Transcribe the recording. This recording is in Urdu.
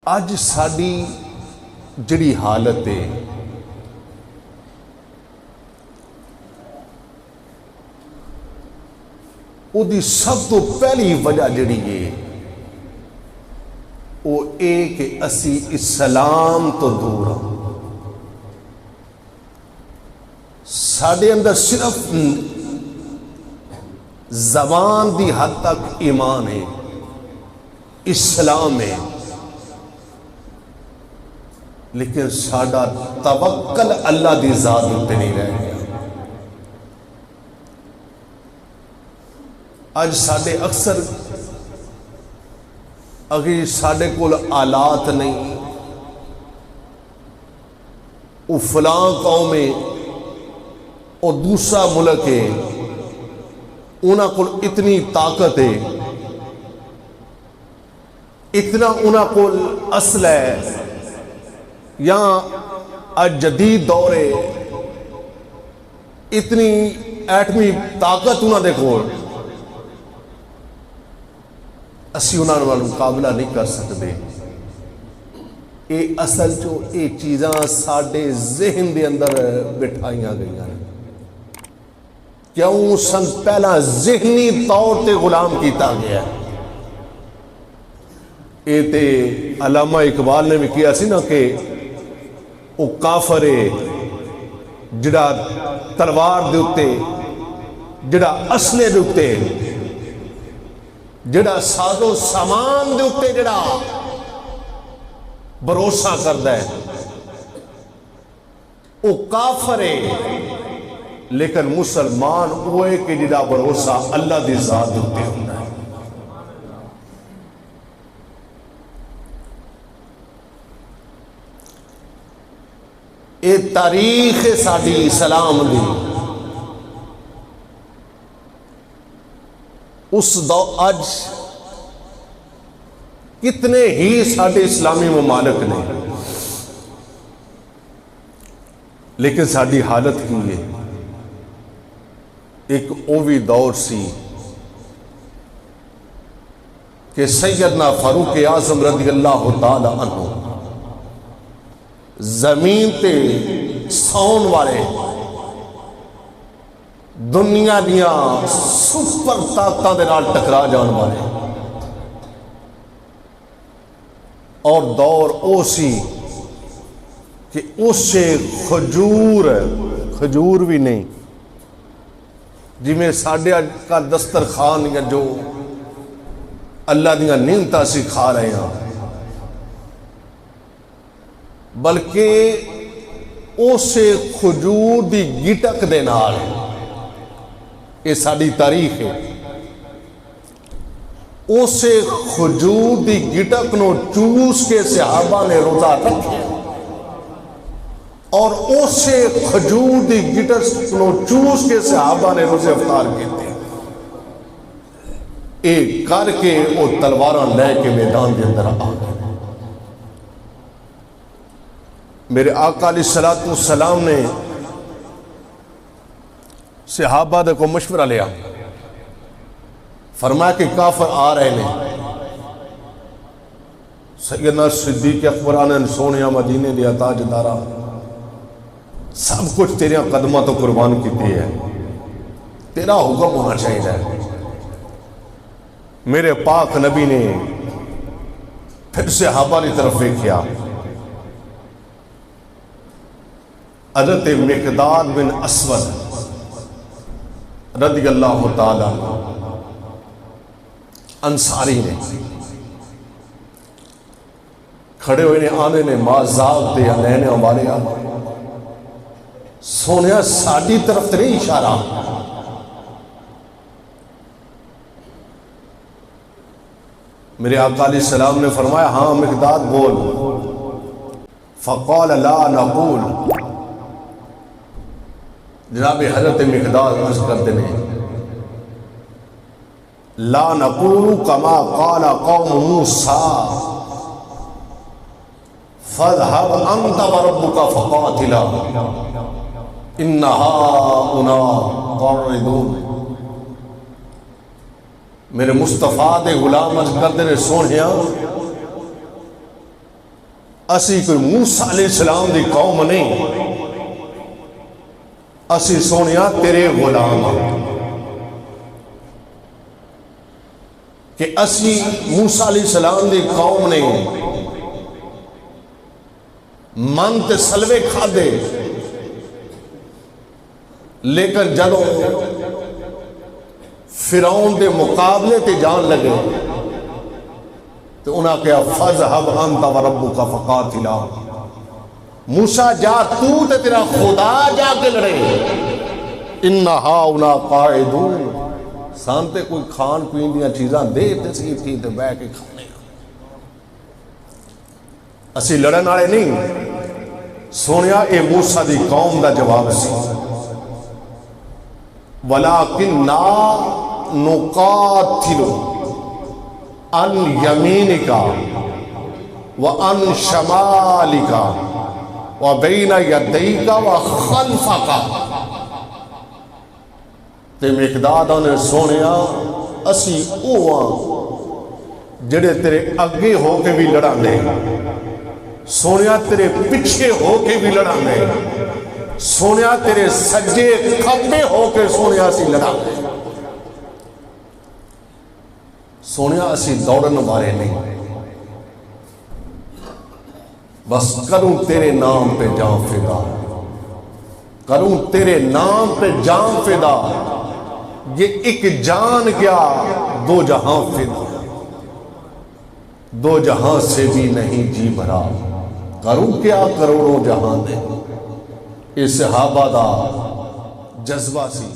اج ساری جڑی حالت ہے وہ سب تو پہلی وجہ جڑی ہے وہ یہ کہ اسی اسلام تو دور ہوں. ساڈے اندر صرف زبان دی حد تک ایمان ہے، اسلام ہے، لیکن ساڈا توکل اللہ دی ذات تے نہیں رہ گیا. اج ساڈے اکثر اگر ساڈے کول آلات نہیں، وہ فلاں قوم ہے اور دوسرا ملک ہے، انہاں کول اتنی طاقت ہے، اتنا انہاں کول اسلحہ ہے، یا اج جدید دور ہے، اتنی ایٹمی طاقت انہاں دے کول، اسی انہاں نال مقابلہ نہیں کر سکتے. اے اصل جو اے چیزاں ساڈے ذہن دے اندر بٹھائیاں گئیاں ہیں. کیوں سن پہلا ذہنی طور تے غلام کیتا گیا ہے. اے تے علامہ اقبال نے بھی کیا سی نا کہ وہ کافر ہے جڑا تلوار دے اتے، جڑا اسلحے دے اتے، جڑا ساز و سامان دے اتے جڑا بھروسہ کردا ہے وہ کافر ہے. لیکن مسلمان وہ ہے کہ جڑا بھروسہ اللہ دی ذات دے اتے ہوندا ہے. اے تاریخ ساڈی اسلام دی، اس دو اج کتنے ہی ساڈے اسلامی ممالک نے، لیکن ساڈی حالت کی ہے. ایک اووی دور سی کہ سیدنا فاروق اعظم رضی اللہ تعالی عنہ زمین تے سون والے دنیا دیا سپر طاقتاں دے نال ٹکرا جان والے، اور دور او سی کہ اس سے کھجور بھی نہیں، جی میں ساڈے کا دسترخوان یا جو اللہ دیا نعمتاں سی کھا رہے ہیں، بلکہ اسے کھجور دی گٹک دے نال، یہ ساری تاریخ ہے، اسے کھجور دی گٹک نو چوس کے صحابہ نے روزہ رکھے، اور اسے کھجور دی گٹک نو چوس کے صحابہ نے روزے افطار کیتے. ایک کر کے وہ تلواراں لے کے میدان کے اندر آ گئے. میرے آقا علیہ الصلوۃ والسلام نے صحابہ دے کو مشورہ لیا، فرمایا کہ کافر آ رہے ہیں. سیدنا صدیق اکبر آنے سونیا مدینے دیا تاجدارا سب کچھ تیرے قدمہ تو قربان کیتی ہے، تیرا حکم ہونا چاہیے. میرے پاک نبی نے پھر صحابہ کی طرف دیکھا. حضرت مقداد بن اسود رضی اللہ تعالی انصاری نے کھڑے ہوئے نے آنے نے مازاب دے لینے والے سونیا ساڈی طرف نہیں اشارہ. میرے آقا علیہ السلام نے فرمایا ہاں مقداد بول. فقال لا نقول، جناب حضرت مقداد عرض کرتے ہیں لا نقول کما قال قوم موسیٰ فاذهب انت وربك فقاتلا ان هؤلاء قاعدون. میرے مصطفیٰ دے غلام عرض کرتے ہیں سونیا اسی کوئی موسیٰ علیہ السلام دی قوم نہیں، اسی سونیا تیرے غلام کہ اسی موسیٰ علیہ السلام دی قوم نے من تے سلوے کھا دے، لیکن جدوں فرعون دے مقابلے تے جان لگے تو انہاں کہا فَذْهَبْ أَنْتَ وَرَبُّكَ فَقَاتِلَا، موسیٰ جا تو تے تیرا خدا جا کے لڑے، اِنَّ هَٰؤُلَاءِ قَاعِدُونَ، سانتے کوئی کھان پین دیاں چیزاں دے تے سی تھی تے بہ کے کھانے، اسی لڑن والے نہیں۔ سونیا اے موسیٰ دی قوم دا جواب سی، وَلَٰكِنَّا نُقَاتِلُ عَنْ يَمِينِكَ وَعَنْ شَمَالِكَ وَبَيْنَ يَدَيْكَ وَخَلْفَكَ۔ تے مقداد نے سونیا اسی اوہاں جڑے تیرے اگے ہو کے بھی لڑاں دے، سونیا تیرے پچھے ہو کے بھی لڑاں دے، سونیا تیرے سجے کھبے ہو کے سونیا سی لڑاں دے، سونیا اسی دوڑن والے نہیں، بس کروں تیرے نام پہ جان فدا، کروں تیرے نام پہ جان فدا، یہ ایک جان گیا دو جہاں فدا، دو جہاں سے بھی نہیں جی بھرا، کروں کیا کروڑوں جہاں دے۔ اس صحابہ دا جذبہ سی۔